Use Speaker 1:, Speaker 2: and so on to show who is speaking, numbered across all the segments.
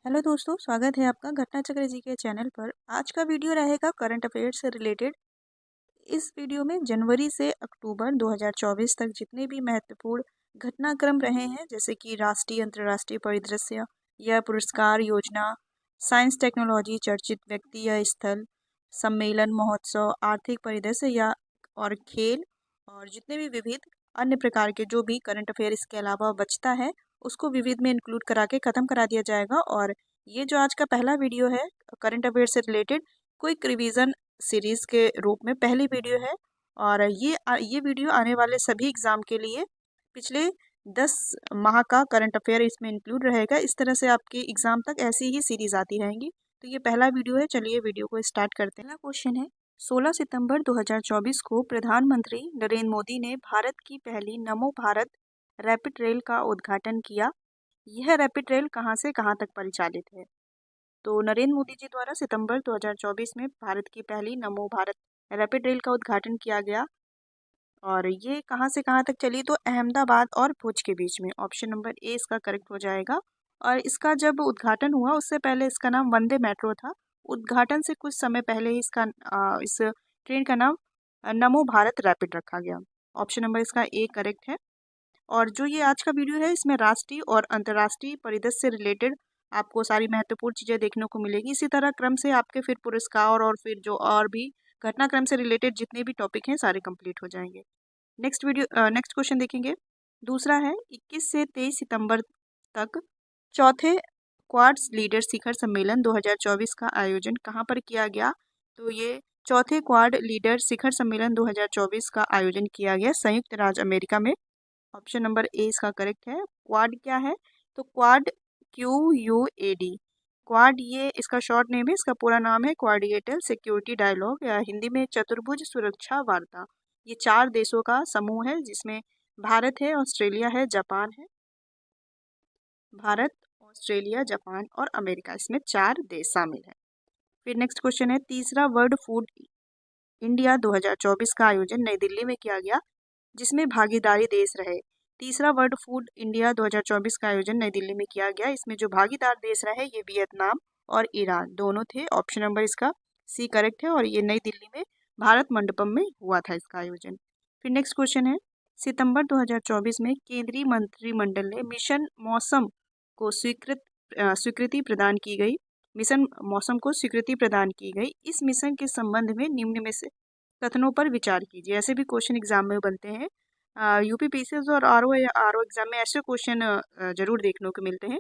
Speaker 1: Hello दोस्तों, स्वागत है आपका घटना चक्र जी के चैनल पर। आज का वीडियो रहेगा करंट अफेयर से रिलेटेड। इस वीडियो में जनवरी से अक्टूबर 2024 तक जितने भी महत्वपूर्ण घटनाक्रम रहे हैं, जैसे कि राष्ट्रीय अंतर्राष्ट्रीय परिदृश्य या पुरस्कार योजना, साइंस टेक्नोलॉजी, चर्चित व्यक्ति या स्थल, सम्मेलन, महोत्सव, आर्थिक परिदृश्य या और खेल, और जितने भी विविध अन्य प्रकार के जो भी करंट अफेयर इसके अलावा बचता है उसको विविध में इंक्लूड करा के ख़त्म करा दिया जाएगा। और ये जो आज का पहला वीडियो है करंट अफेयर से रिलेटेड क्विक रिवीजन सीरीज़ के रूप में पहली वीडियो है। और ये वीडियो आने वाले सभी एग्ज़ाम के लिए पिछले 10 माह का करंट अफेयर इसमें इंक्लूड रहेगा। इस तरह से आपके एग्ज़ाम तक ऐसी ही सीरीज़ आती रहेंगी। तो ये पहला वीडियो है, चलिए वीडियो को स्टार्ट करते हैं। पहला क्वेश्चन है, 16 सितंबर 2024 को प्रधानमंत्री नरेंद्र मोदी ने भारत की पहली नमो भारत रैपिड रेल का उद्घाटन किया। यह रैपिड रेल कहां से कहां तक परिचालित है? तो नरेंद्र मोदी जी द्वारा सितंबर 2024 में भारत की पहली नमो भारत रैपिड रेल का उद्घाटन किया गया। और ये कहां से कहां तक चली? तो अहमदाबाद और भुज के बीच में। ऑप्शन नंबर ए इसका करेक्ट हो जाएगा। और इसका जब उद्घाटन हुआ उससे पहले इसका नाम वंदे मेट्रो था। उद्घाटन से कुछ समय पहले ही इस ट्रेन का नाम नमो भारत रैपिड रखा गया। ऑप्शन नंबर इसका ए करेक्ट है। और जो ये आज का वीडियो है इसमें राष्ट्रीय और अंतर्राष्ट्रीय परिदृश्य से रिलेटेड आपको सारी महत्वपूर्ण चीज़ें देखने को मिलेगी। इसी तरह क्रम से आपके फिर पुरस्कार और फिर जो और भी घटनाक्रम से रिलेटेड जितने भी टॉपिक हैं सारे कंप्लीट हो जाएंगे। नेक्स्ट क्वेश्चन देखेंगे। दूसरा है, 21 से 23 सितंबर तक चौथे क्वाड्स लीडर शिखर सम्मेलन 2024 का आयोजन कहाँ पर किया गया? तो ये चौथे क्वाड लीडर शिखर सम्मेलन 2024 का आयोजन किया गया संयुक्त राज्य अमेरिका में। ऑप्शन नंबर ए इसका करेक्ट है। क्वाड क्या है? तो क्वाड QUAD, क्वाड ये इसका शॉर्ट नेम है। इसका पूरा नाम है क्वाड्रिलेटरल सिक्योरिटी डायलॉग या हिंदी में चतुर्भुज सुरक्षा वार्ता। ये 4 देशों का समूह है जिसमें भारत है, ऑस्ट्रेलिया है, जापान है। भारत, ऑस्ट्रेलिया, जापान और अमेरिका, इसमें 4 देश शामिल हैं। फिर नेक्स्ट क्वेश्चन है, तीसरा वर्ल्ड फूड इंडिया 2024 का आयोजन नई दिल्ली में किया गया जिसमें भागीदारी देश रहे। तीसरा वर्ल्ड फूड इंडिया 2024 का आयोजन नई दिल्ली में किया गया। इसमें जो भागीदार देश रहे ये वियतनाम और ईरान दोनों थे। ऑप्शन नंबर इसका सी करेक्ट है। और ये नई दिल्ली में भारत मंडपम में हुआ था इसका आयोजन। फिर नेक्स्ट क्वेश्चन है, सितंबर 2024 में केंद्रीय मंत्रिमंडल ने मिशन मौसम को स्वीकृति प्रदान की गई। मिशन मौसम को स्वीकृति प्रदान की गई। इस मिशन के संबंध में निम्न में से कथनों पर विचार कीजिए। ऐसे भी क्वेश्चन एग्जाम में बनते हैं। यूपी पीसीएस और आरओ एग्जाम में ऐसे क्वेश्चन जरूर देखने को मिलते हैं।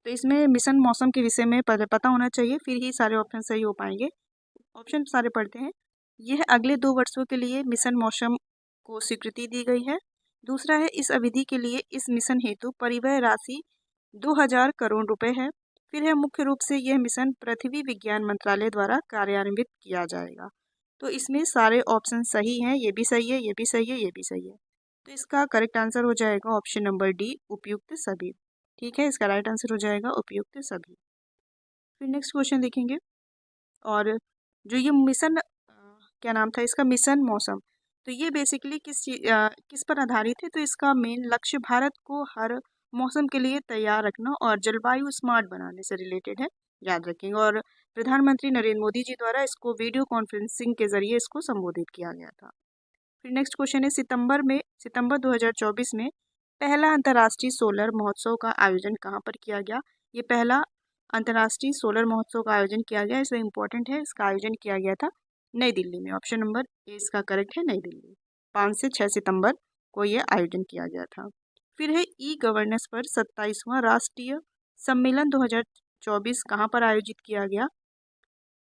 Speaker 1: तो इसमें मिशन मौसम के विषय में पता होना चाहिए, फिर ही सारे ऑप्शन सही हो पाएंगे। ऑप्शन सारे पढ़ते हैं। यह अगले 2 वर्षों के लिए मिशन मौसम को स्वीकृति दी गई है। दूसरा है, इस अवधि के लिए इस मिशन हेतु परिव्यय राशि 2000 करोड़ रुपए है। फिर है, मुख्य रूप से यह मिशन पृथ्वी विज्ञान मंत्रालय द्वारा कार्यान्वित किया जाएगा। तो इसमें सारे ऑप्शन सही हैं, ये भी सही है, ये भी सही है, ये भी सही है। तो इसका करेक्ट आंसर हो जाएगा ऑप्शन नंबर डी, उपयुक्त सभी। ठीक है, इसका राइट आंसर हो जाएगा उपयुक्त सभी। फिर नेक्स्ट क्वेश्चन देखेंगे। और जो ये मिशन क्या नाम था इसका, मिशन मौसम, तो ये बेसिकली किस पर आधारित है? तो इसका मेन लक्ष्य भारत को हर मौसम के लिए तैयार रखना और जलवायु स्मार्ट बनाने से रिलेटेड है, याद रखेंगे। और प्रधानमंत्री नरेंद्र मोदी जी द्वारा इसको वीडियो कॉन्फ्रेंसिंग के जरिए इसको संबोधित किया गया था। फिर नेक्स्ट क्वेश्चन है, सितंबर 2024 में पहला अंतर्राष्ट्रीय सोलर महोत्सव का आयोजन कहाँ पर किया गया? ये पहला अंतर्राष्ट्रीय सोलर महोत्सव का आयोजन किया गया, इसलिए इंपॉर्टेंट है। इसका आयोजन किया गया था नई दिल्ली में। ऑप्शन नंबर ए इसका करेक्ट है, नई दिल्ली। 5 से 6 सितंबर को यह आयोजन किया गया था। फिर है, ई गवर्नेंस पर 27वां राष्ट्रीय सम्मेलन 2024 कहाँ पर आयोजित किया गया?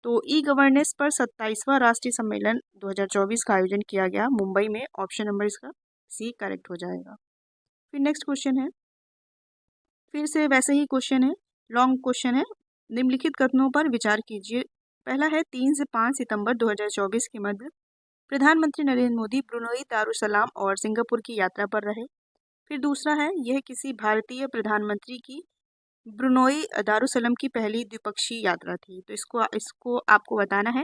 Speaker 1: तो ई गवर्नेंस पर 27वां राष्ट्रीय सम्मेलन 2024 का आयोजन किया गया मुंबई में। ऑप्शन नंबर इसका सी करेक्ट हो जाएगा। फिर नेक्स्ट क्वेश्चन है, फिर से वैसे ही क्वेश्चन है, लॉन्ग क्वेश्चन है। निम्नलिखित कथनों पर विचार कीजिए। पहला है, 3 से 5 सितंबर 2024 के मध्य प्रधानमंत्री नरेंद्र मोदी ब्रुनोई दारुसलाम और सिंगापुर की यात्रा पर रहे। फिर दूसरा है, यह किसी भारतीय प्रधानमंत्री की ब्रुनोई दारुसलाम की पहली द्विपक्षीय यात्रा थी। तो इसको आपको बताना है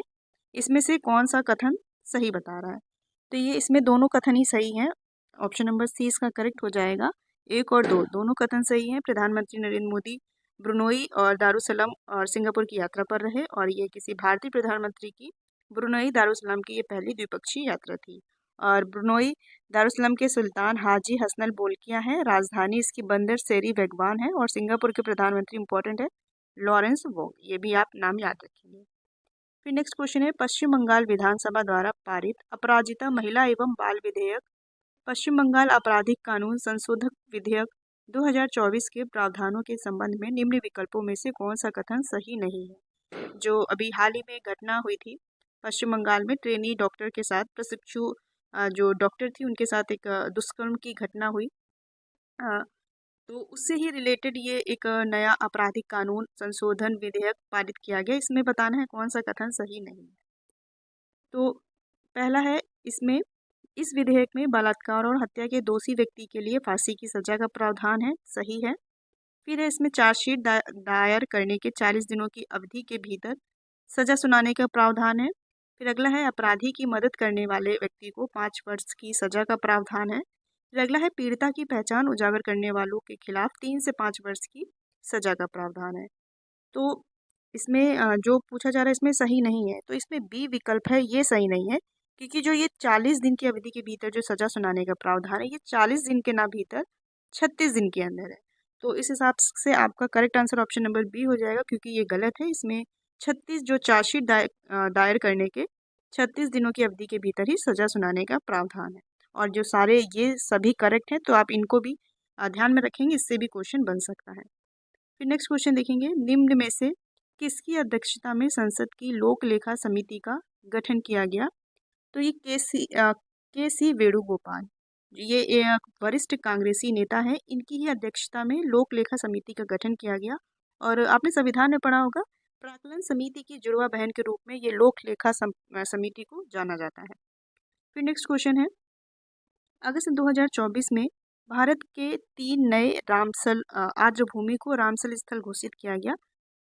Speaker 1: इसमें से कौन सा कथन सही बता रहा है। तो ये इसमें दोनों कथन ही सही हैं। ऑप्शन नंबर सी इसका करेक्ट हो जाएगा। 1 और 2 दोनों कथन सही हैं। प्रधानमंत्री नरेंद्र मोदी ब्रुनोई और दारुसलाम और सिंगापुर की यात्रा पर रहे और ये किसी भारतीय प्रधानमंत्री की ब्रुनोई दारुसलाम की ये पहली द्विपक्षीय यात्रा थी। और ब्रुनोई दारुसलाम के सुल्तान हाजी हसनल बोल्किया हैं, राजधानी इसकी बंदर सेरी बेगवान है और सिंगापुर के प्रधानमंत्री इंपॉर्टेंट है लॉरेंस वोंग, ये भी आप नाम याद रखेंगे। फिर नेक्स्ट क्वेश्चन है, पश्चिम बंगाल विधानसभा द्वारा पारित अपराजिता महिला एवं बाल विधेयक पश्चिम बंगाल आपराधिक कानून संशोधक विधेयक 2024 के प्रावधानों के संबंध में निम्न विकल्पों में से कौन सा कथन सही नहीं है। जो अभी हाल ही में घटना हुई थी पश्चिम बंगाल में, ट्रेनी डॉक्टर के साथ प्रशिक्षु जो डॉक्टर थी उनके साथ एक दुष्कर्म की घटना हुई, अ, तो उससे ही रिलेटेड ये एक नया आपराधिक कानून संशोधन विधेयक पारित किया गया। इसमें बताना है कौन सा कथन सही नहीं है। तो पहला है, इसमें इस विधेयक में बलात्कार और हत्या के दोषी व्यक्ति के लिए फांसी की सजा का प्रावधान है, सही है। फिर है, इसमें चार्जशीट दायर करने के 40 दिनों की अवधि के भीतर सजा सुनाने का प्रावधान है। फिर अगला है, अपराधी की मदद करने वाले व्यक्ति को 5 वर्ष की सजा का प्रावधान है। फिर अगला है, पीड़िता की पहचान उजागर करने वालों के खिलाफ 3 से 5 वर्ष की सजा का प्रावधान है। तो इसमें जो पूछा जा रहा है इसमें सही नहीं है, तो इसमें बी विकल्प है, ये सही नहीं है, क्योंकि जो ये 40 दिन की अवधि के भीतर जो सजा सुनाने का प्रावधान है, ये 40 दिन के ना भीतर 36 दिन के अंदर है। तो इस हिसाब से आपका correct answer option number B हो जाएगा, क्योंकि ये गलत है। इसमें 36 जो चार्जशीट दायर करने के 36 दिनों की अवधि के भीतर ही सजा सुनाने का प्रावधान है। और जो सारे ये सभी करेक्ट हैं, तो आप इनको भी ध्यान में रखेंगे, इससे भी क्वेश्चन बन सकता है। फिर नेक्स्ट क्वेश्चन देखेंगे, निम्न में से किसकी अध्यक्षता में संसद की लोक लेखा समिति का गठन किया गया। तो ये के सी वेणुगोपाल, ये एक वरिष्ठ कांग्रेसी नेता है, इनकी ही अध्यक्षता में लोक लेखा समिति का गठन किया गया। और आपने संविधान में पढ़ा होगा, प्राक्कलन समिति की जुड़वा बहन के रूप में ये लोक लेखा समिति को जाना जाता है। फिर नेक्स्ट क्वेश्चन है, अगस्त 2024 में भारत के 3 नए रामसल आर्द्रभूमि को रामसल स्थल घोषित किया गया।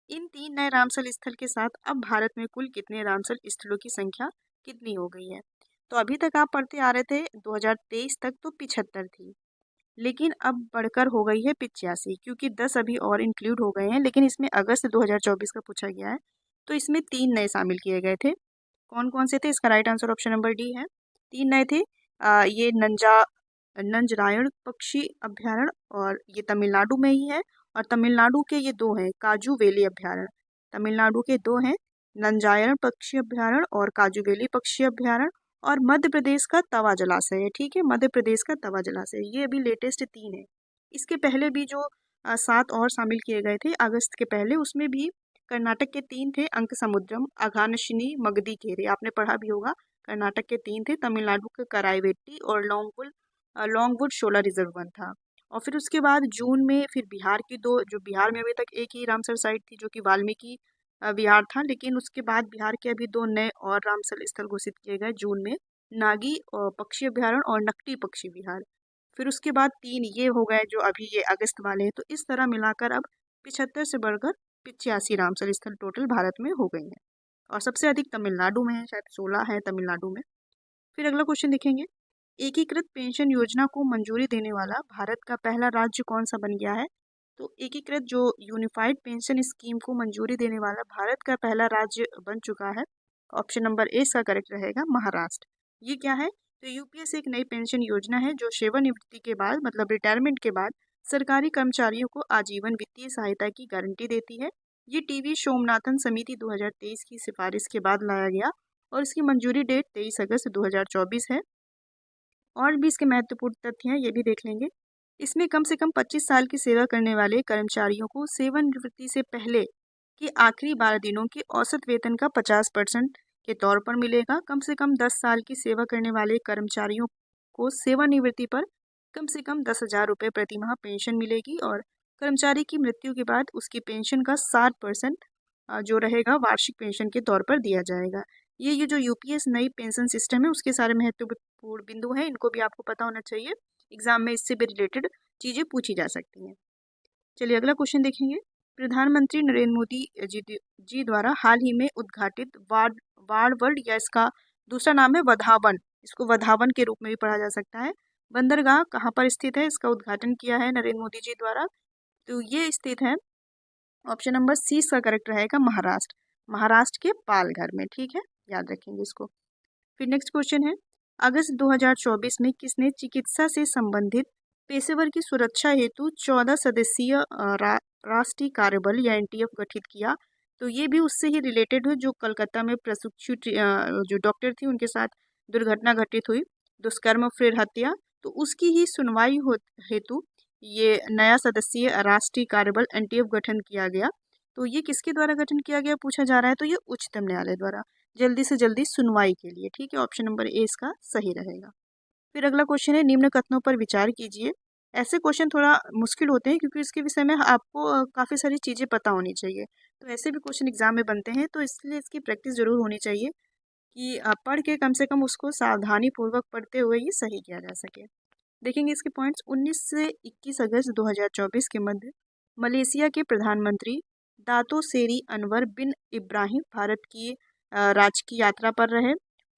Speaker 1: इन 3 नए रामसल स्थल के साथ अब भारत में कुल कितने रामसल स्थलों की संख्या कितनी हो गई है। तो अभी तक आप पढ़ते आ रहे थे 2023 तक तो 75 थी, लेकिन अब बढ़कर हो गई है 85, क्योंकि 10 अभी और इंक्लूड हो गए हैं, लेकिन इसमें अगस्त 2024 का पूछा गया है। तो इसमें 3 नए शामिल किए गए थे। कौन कौन से थे, इसका right answer option number D है। 3 नए थे, ये नंजरायण पक्षी अभ्यारण्य, और ये तमिलनाडु में ही है। और तमिलनाडु के ये 2 हैं, काजू वेली अभ्यारण्य। तमिलनाडु के 2 हैं, नंजायरण पक्षी अभ्यारण्य और काजू वेली पक्षी अभ्यारण्य। और मध्य प्रदेश का तवा जलाशय है, ठीक है, मध्य प्रदेश का तवा जलाशय, ये अभी लेटेस्ट 3 है। इसके पहले भी जो 7 और शामिल किए गए थे अगस्त के पहले, उसमें भी कर्नाटक के 3 थे, अंक समुद्रम, अघानशिनी, मगदी केरे, आपने पढ़ा भी होगा। कर्नाटक के 3 थे, तमिलनाडु के कराईवेट्टी और लॉन्गवुड शोला रिजर्व वन था। और फिर उसके बाद जून में फिर बिहार की 2, जो बिहार में अभी तक एक ही रामसर साइट थी जो कि वाल्मीकि विहार था, लेकिन उसके बाद बिहार के अभी 2 नए और रामसर स्थल घोषित किए गए जून में, नागी पक्षी अभ्यारण्य और नकटी पक्षी विहार। फिर उसके बाद 3 ये हो गए जो अभी ये अगस्त वाले हैं। तो इस तरह मिलाकर अब 75 से बढ़कर 85 रामसर स्थल टोटल भारत में हो गई हैं, और सबसे अधिक तमिलनाडु में है, शायद 16 है तमिलनाडु में। फिर अगला क्वेश्चन देखेंगे, एकीकृत पेंशन योजना को मंजूरी देने वाला भारत का पहला राज्य कौन सा बन गया है। तो एकीकृत जो यूनिफाइड पेंशन स्कीम को मंजूरी देने वाला भारत का पहला राज्य बन चुका है। ऑप्शन नंबर ए इसका करेक्ट रहेगा, महाराष्ट्र। ये क्या है, तो यूपीएस एक नई पेंशन योजना है जो सेवानिवृत्ति के बाद, मतलब रिटायरमेंट के बाद, सरकारी कर्मचारियों को आजीवन वित्तीय सहायता की गारंटी देती है। ये टीवी सोमनाथन समिति 2023 की सिफारिश के बाद लाया गया और इसकी मंजूरी डेट 23 अगस्त 2024 है। और भी इसके महत्वपूर्ण तथ्य हैं, ये भी देख लेंगे। इसमें कम से कम 25 साल की सेवा करने वाले कर्मचारियों को सेवानिवृत्ति से पहले के आखिरी 12 दिनों के औसत वेतन का 50% के तौर पर मिलेगा। कम से कम 10 साल की सेवा करने वाले कर्मचारियों को सेवानिवृत्ति पर कम से कम 10,000 रुपये प्रति माह पेंशन मिलेगी, और कर्मचारी की मृत्यु के बाद उसकी पेंशन का 60% जो रहेगा वार्षिक पेंशन के तौर पर दिया जाएगा। ये जो यूपीएस नई पेंशन सिस्टम है उसके सारे महत्वपूर्ण बिंदु हैं, इनको भी आपको पता होना चाहिए। एग्जाम में इससे भी रिलेटेड चीज़ें पूछी जा सकती हैं। चलिए अगला क्वेश्चन देखेंगे, प्रधानमंत्री नरेंद्र मोदी जी द्वारा हाल ही में उद्घाटित वाडवर्ल्ड, या इसका दूसरा नाम है वधावन, इसको वधावन के रूप में भी पढ़ा जा सकता है, बंदरगाह कहाँ पर स्थित है, इसका उद्घाटन किया है नरेंद्र मोदी जी द्वारा। तो ये स्थित है ऑप्शन नंबर सी इसका करेक्ट रहेगा महाराष्ट्र, महाराष्ट्र के पालघर में। ठीक है, याद रखेंगे इसको। फिर नेक्स्ट क्वेश्चन है, अगस्त 2024 में किसने चिकित्सा से संबंधित पेशेवर की सुरक्षा हेतु 14 सदस्यीय राष्ट्रीय कार्यबल या एनटीएफ गठित किया? तो ये भी उससे ही रिलेटेड है जो कलकत्ता में प्रशिक्षु जो डॉक्टर थी उनके साथ दुर्घटना घटित हुई, दुष्कर्म फिर हत्या, तो उसकी ही सुनवाई हेतु ये नया सदस्यीय राष्ट्रीय कार्यबल एनटीएफ गठन किया गया। तो ये किसके द्वारा गठन किया गया पूछा जा रहा है, तो ये उच्चतम न्यायालय द्वारा जल्दी से जल्दी सुनवाई के लिए। ठीक है, ऑप्शन नंबर ए इसका सही रहेगा। फिर अगला क्वेश्चन है, निम्न कथनों पर विचार कीजिए। ऐसे क्वेश्चन थोड़ा मुश्किल होते हैं क्योंकि इसके विषय में आपको काफ़ी सारी चीज़ें पता होनी चाहिए। तो ऐसे भी क्वेश्चन एग्जाम में बनते हैं, तो इसलिए इसकी प्रैक्टिस जरूर होनी चाहिए कि आप पढ़ के कम से कम उसको सावधानी पूर्वक पढ़ते हुए ये सही किया जा सके। देखेंगे इसके पॉइंट्स। 19 से 21 अगस्त 2024 के मध्य मलेशिया के प्रधानमंत्री दातो सेरी अनवर बिन इब्राहिम भारत की राजकीय यात्रा पर रहे।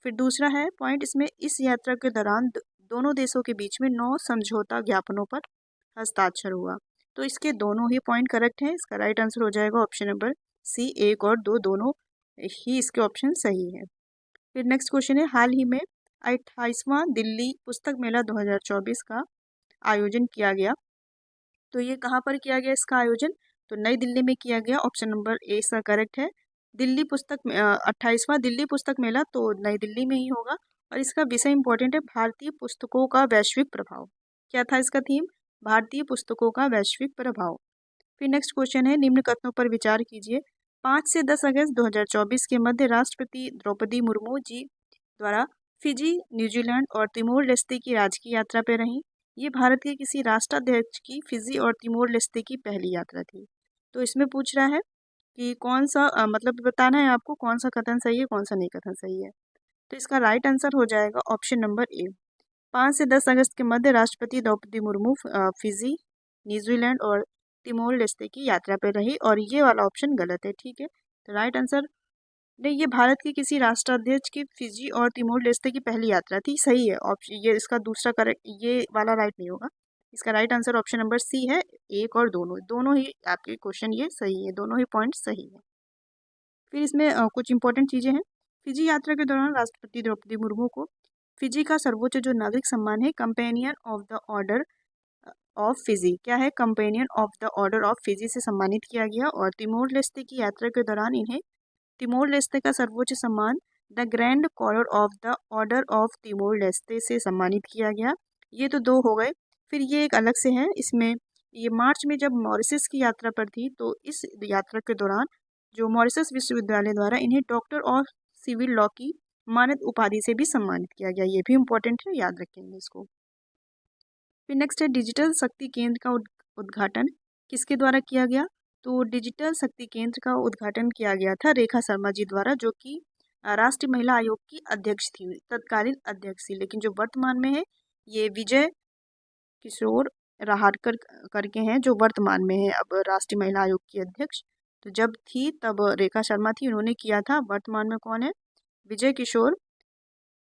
Speaker 1: फिर दूसरा है पॉइंट इसमें, इस यात्रा के दौरान दोनों देशों के बीच में 9 समझौता ज्ञापनों पर हस्ताक्षर हुआ। तो इसके दोनों ही पॉइंट करेक्ट हैं। इसका राइट आंसर हो जाएगा ऑप्शन नंबर सी, 1 और 2 दोनों ही इसके ऑप्शन सही है। फिर नेक्स्ट क्वेश्चन है, हाल ही में 28वां दिल्ली पुस्तक मेला 2024 का आयोजन किया गया। तो ये कहाँ पर किया गया इसका आयोजन, तो नई दिल्ली में किया गया। ऑप्शन नंबर ए इसका करेक्ट है। दिल्ली पुस्तक 28वां दिल्ली पुस्तक मेला तो नई दिल्ली में ही होगा। और इसका विषय इंपॉर्टेंट है, भारतीय पुस्तकों का वैश्विक प्रभाव। क्या था इसका थीम, भारतीय पुस्तकों का वैश्विक प्रभाव। फिर नेक्स्ट क्वेश्चन है, निम्न कथनों पर विचार कीजिए। 5 से 10 अगस्त 2024 के मध्य राष्ट्रपति द्रौपदी मुर्मू जी द्वारा फिजी, न्यूजीलैंड और तिमोर लेस्ते की राजकीय यात्रा पर रहीं। ये भारत के किसी राष्ट्राध्यक्ष की फिजी और तिमोर लेस्ते की पहली यात्रा थी। तो इसमें पूछ रहा है कि कौन सा मतलब बताना है आपको कौन सा कथन सही है कौन सा नहीं कथन सही है। तो इसका राइट आंसर हो जाएगा ऑप्शन नंबर ए। 5 से 10 अगस्त के मध्य राष्ट्रपति द्रौपदी मुर्मू फिजी, न्यूजीलैंड और तिमोर लेस्ते की यात्रा पर रही, और ये वाला ऑप्शन गलत है। ठीक है, तो राइट आंसर नहीं, ये भारत के किसी राष्ट्राध्यक्ष की फिजी और तिमोर लेस्ते की पहली यात्रा थी, सही है ऑप्शन, ये इसका दूसरा करेक्ट, ये वाला राइट नहीं होगा। इसका right answer option number C है, 1 और दोनों दोनों ही आपके क्वेश्चन ये सही है, दोनों ही पॉइंट सही है। फिर इसमें कुछ इंपॉर्टेंट चीज़ें हैं। फिजी यात्रा के दौरान राष्ट्रपति द्रौपदी मुर्मू को फिजी का सर्वोच्च जो नागरिक सम्मान है companion of the order of Fiji, क्या है, companion of the order of Fiji से सम्मानित किया गया। और तिमोर लेस्ते की यात्रा के दौरान इन्हें तिमोर लेस्ते का सर्वोच्च सम्मान the grand collar of the order of Timor Leste से सम्मानित किया गया। ये तो दो हो गए। फिर ये एक अलग से है, इसमें ये मार्च में जब मॉरिशस की यात्रा पर थी, तो इस यात्रा के दौरान जो मॉरिशस विश्वविद्यालय द्वारा इन्हें डॉक्टर ऑफ सिविल लॉ की मानद उपाधि से भी सम्मानित किया गया। ये भी इम्पोर्टेंट है, याद रखेंगे इसको। फिर नेक्स्ट है, डिजिटल शक्ति केंद्र का उद्घाटन किसके द्वारा किया गया। तो डिजिटल शक्ति केंद्र का उद्घाटन किया गया था रेखा शर्मा जी द्वारा, जो कि राष्ट्रीय महिला आयोग की अध्यक्ष थी, तत्कालीन अध्यक्ष थी। लेकिन जो वर्तमान में है ये विजय किशोर राहटकर करके हैं, जो वर्तमान में है अब राष्ट्रीय महिला आयोग की अध्यक्ष। तो जब थी तब रेखा शर्मा थी, उन्होंने किया था। वर्तमान में कौन है, विजय किशोर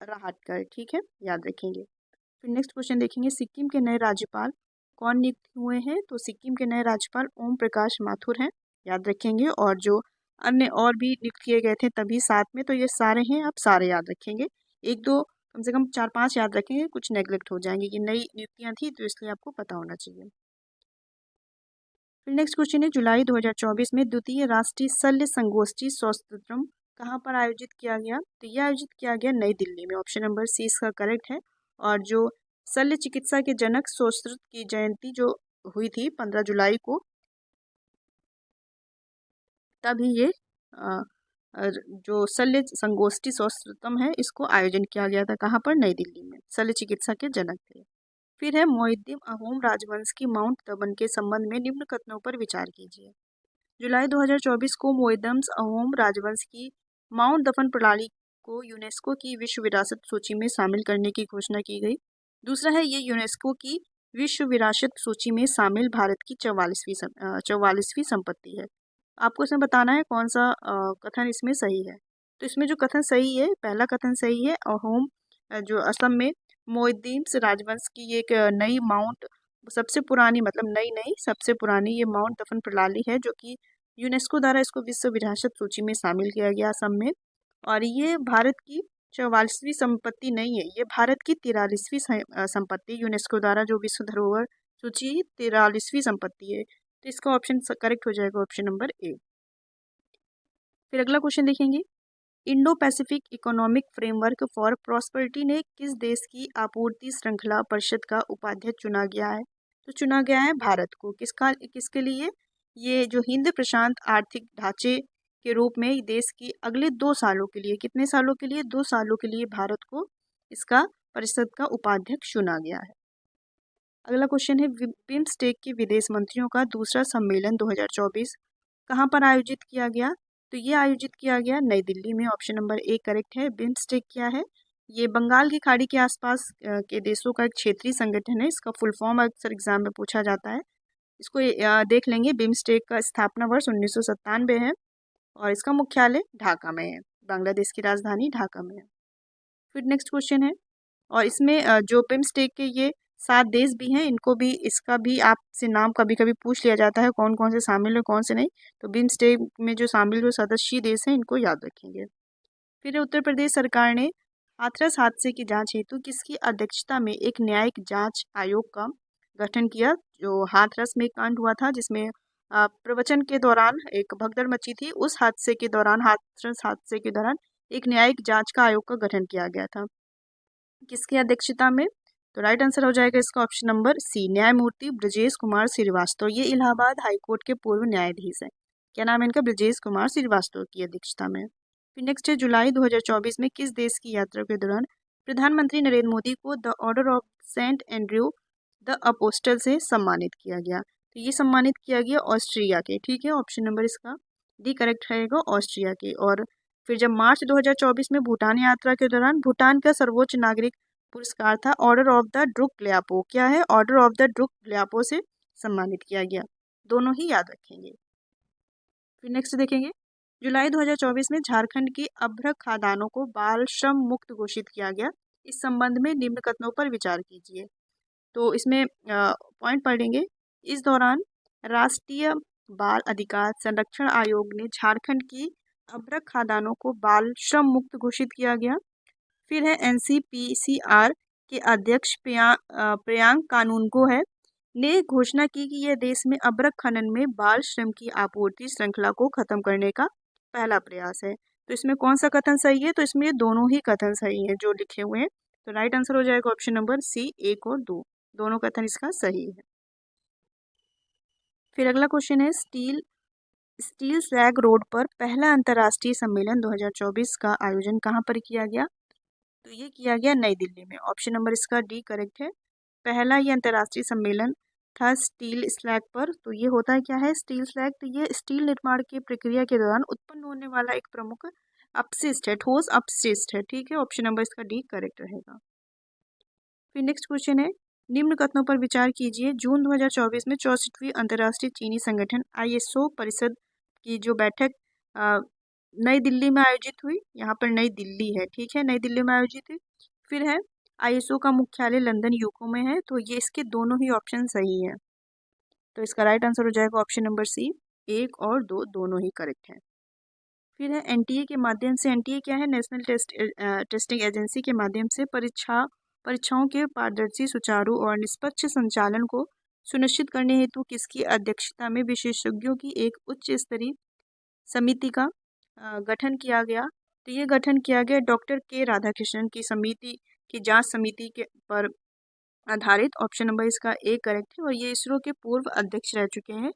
Speaker 1: राहटकर। ठीक है, याद रखेंगे। फिर नेक्स्ट क्वेश्चन देखेंगे, सिक्किम के नए राज्यपाल कौन नियुक्त हुए हैं। तो सिक्किम के नए राज्यपाल ओम प्रकाश माथुर हैं, याद रखेंगे। और जो अन्य और भी नियुक्त किए गए थे तभी साथ में, तो ये सारे हैं, आप सारे याद रखेंगे। एक दो कम से कम 4-5 याद रखेंगे, कुछ नेग्लेक्ट हो जाएंगे। ये नई नियुक्तियां थी तो इसलिए आपको पता होना चाहिए। फिर नेक्स्ट क्वेश्चन है, जुलाई 2024 में द्वितीय राष्ट्रीय शल्य संगोष्ठी सौस्त्रम कहाँ पर आयोजित किया गया। तो यह आयोजित किया गया नई दिल्ली में, ऑप्शन नंबर सी इसका करेक्ट है। और जो शल्य चिकित्सा के जनक सौस्त्रत की जयंती जो हुई थी 15 जुलाई को, तभी ये जो शल्य संगोष्ठी सौस्त्रतम है इसको आयोजन किया गया था। कहाँ पर, नई दिल्ली में। शल्य चिकित्सा के जनक थे। फिर है, मोहिद्दीन अहोम राजवंश की माउंट तबन के संबंध में निम्न कथनों पर विचार कीजिए। जुलाई 2024 को मोहिद्दीन अहोम राजवंश की माउंट दफन प्रणाली को यूनेस्को की विश्व विरासत सूची में शामिल करने की घोषणा की गई। दूसरा है, ये यूनेस्को की विश्व विरासत सूची में शामिल भारत की 44वीं संपत्ति है। आपको इसमें बताना है कौन सा कथन इसमें सही है। तो इसमें जो कथन सही है, पहला कथन सही है, अहोम जो असम में मोहिद्दीन राजवंश की एक नई माउंट, सबसे पुरानी, मतलब नई नहीं सबसे पुरानी ये माउंट दफन प्रणाली है, जो कि यूनेस्को द्वारा इसको विश्व विरासत सूची में शामिल किया गया असम में। और ये भारत की 44वीं संपत्ति नहीं है, ये भारत की 43वीं संपत्ति यूनेस्को द्वारा जो विश्व धरोहर सूची 43वीं संपत्ति है। तो इसका ऑप्शन करेक्ट हो जाएगा ऑप्शन नंबर ए। फिर अगला क्वेश्चन देखेंगे, Indo Pacific economic framework for prosperity ने किस देश की आपूर्ति श्रृंखला परिषद का उपाध्यक्ष चुना गया है? तो चुना गया है भारत को। किसके लिए? ये जो हिंद प्रशांत आर्थिक ढांचे के रूप में देश की अगले 2 सालों के लिए, कितने सालों के लिए? 2 सालों के लिए भारत को इसका परिषद का उपाध्यक्ष चुना गया है। अगला क्वेश्चन है, बिम्स्टेक के विदेश मंत्रियों का दूसरा सम्मेलन 2024 कहाँ पर आयोजित किया गया? तो ये आयोजित किया गया नई दिल्ली में। ऑप्शन नंबर ए करेक्ट है। बिम्स्टेक क्या है? ये बंगाल की खाड़ी के आसपास के देशों का एक क्षेत्रीय संगठन है। इसका फुल फॉर्म अक्सर एग्जाम में पूछा जाता है। इसको देख लेंगे। बिम्स्टेक का स्थापना वर्ष 1997 है और इसका मुख्यालय ढाका में है। बांग्लादेश की राजधानी ढाका में है। फिर नेक्स्ट क्वेश्चन है, और इसमें जो बिम्स्टेक के ये 7 देश भी हैं, इनको भी, इसका भी आपसे नाम कभी कभी पूछ लिया जाता है, कौन कौन से शामिल है कौन से नहीं। तो बिम्स्टेक में जो शामिल जो सदस्य देश हैं इनको याद रखेंगे। फिर उत्तर प्रदेश सरकार ने हाथरस हादसे की जांच हेतु किसकी अध्यक्षता में एक न्यायिक जांच आयोग का गठन किया? जो हाथरस में कांड हुआ था जिसमें प्रवचन के दौरान एक भगदड़ मची थी, उस हादसे के दौरान, हाथरस हादसे के दौरान एक न्यायिक जांच का आयोग का गठन किया गया था। किसकी अध्यक्षता में? तो राइट आंसर हो जाएगा इसका ऑप्शन नंबर सी, न्यायमूर्ति ब्रजेश कुमार श्रीवास्तव। ये इलाहाबाद हाईकोर्ट के पूर्व न्यायाधीश है। क्या नाम है इनका? ब्रजेश कुमार श्रीवास्तव की अध्यक्षता में। फिर नेक्स्ट है, जुलाई 2024 में किस देश की यात्रा के दौरान प्रधानमंत्री नरेंद्र मोदी को the order of Saint Andrew the apostle से सम्मानित किया गया? तो ये सम्मानित किया गया ऑस्ट्रिया के। ठीक है, ऑप्शन नंबर इसका डी करेक्ट रहेगा, ऑस्ट्रिया के। और फिर जब मार्च 2024 में भूटान यात्रा के दौरान भूटान का सर्वोच्च नागरिक पुरस्कार था order of the Druk Gyalpo. क्या है? Order of the Druk Gyalpo से सम्मानित किया गया। दोनों ही याद रखेंगे। फिर नेक्स्ट देखेंगे, जुलाई 2024 में झारखंड की अभ्रक खादानों को बाल श्रम मुक्त घोषित किया गया। इस संबंध में निम्न कथनों पर विचार कीजिए। तो इसमें पॉइंट पढ़ेंगे। इस दौरान राष्ट्रीय बाल अधिकार संरक्षण आयोग ने झारखंड की अभ्रक खादानों को बाल श्रम मुक्त घोषित किया गया। फिर है NCPCR के अध्यक्ष प्रियांक कानूनगो है ने घोषणा की कि यह देश में अभ्रक खनन में बाल श्रम की आपूर्ति श्रृंखला को खत्म करने का पहला प्रयास है। तो इसमें कौन सा कथन सही है? तो इसमें दोनों ही कथन सही हैं जो लिखे हुए हैं। तो राइट आंसर हो जाएगा ऑप्शन नंबर सी, 1 और 2, दोनों कथन इसका सही है। फिर अगला क्वेश्चन है, स्टील स्लैग रोड पर पहला अंतर्राष्ट्रीय सम्मेलन 2024 का आयोजन कहाँ पर किया गया? तो ये किया गया नई दिल्ली में। ऑप्शन नंबर इसका डी करेक्ट है। पहला ये अंतर्राष्ट्रीय सम्मेलन था स्टील स्लैग पर। तो ये होता है क्या है स्टील स्लैग? तो ये स्टील निर्माण की प्रक्रिया के दौरान उत्पन्न होने वाला एक प्रमुख अपशिष्ट है, ठोस अपशिष्ट है। ठीक है, ऑप्शन नंबर इसका डी करेक्ट रहेगा। फिर नेक्स्ट क्वेश्चन है, निम्न कथनों पर विचार कीजिए। जून 2024 में 64वीं अंतर्राष्ट्रीय चीनी संगठन ISO परिषद की जो बैठक नई दिल्ली में आयोजित हुई। यहाँ पर नई दिल्ली है, ठीक है, नई दिल्ली में आयोजित हुई। फिर है ISO का मुख्यालय लंदन यूके में है। तो ये इसके दोनों ही ऑप्शन सही है। तो इसका राइट आंसर हो जाएगा ऑप्शन नंबर सी, 1 और 2 दोनों ही करेक्ट है। फिर है NTA के माध्यम से, NTA क्या है? नेशनल टेस्टिंग एजेंसी के माध्यम से परीक्षाओं के पारदर्शी, सुचारू और निष्पक्ष संचालन को सुनिश्चित करने हेतु किसकी अध्यक्षता में विशेषज्ञों की एक उच्च स्तरीय समिति का गठन किया गया? तो ये गठन किया गया डॉक्टर के राधाकृष्णन की समिति की जांच समिति के पर आधारित। ऑप्शन नंबर इसका ए करेक्ट है। और ये इसरो के पूर्व अध्यक्ष रह चुके हैं।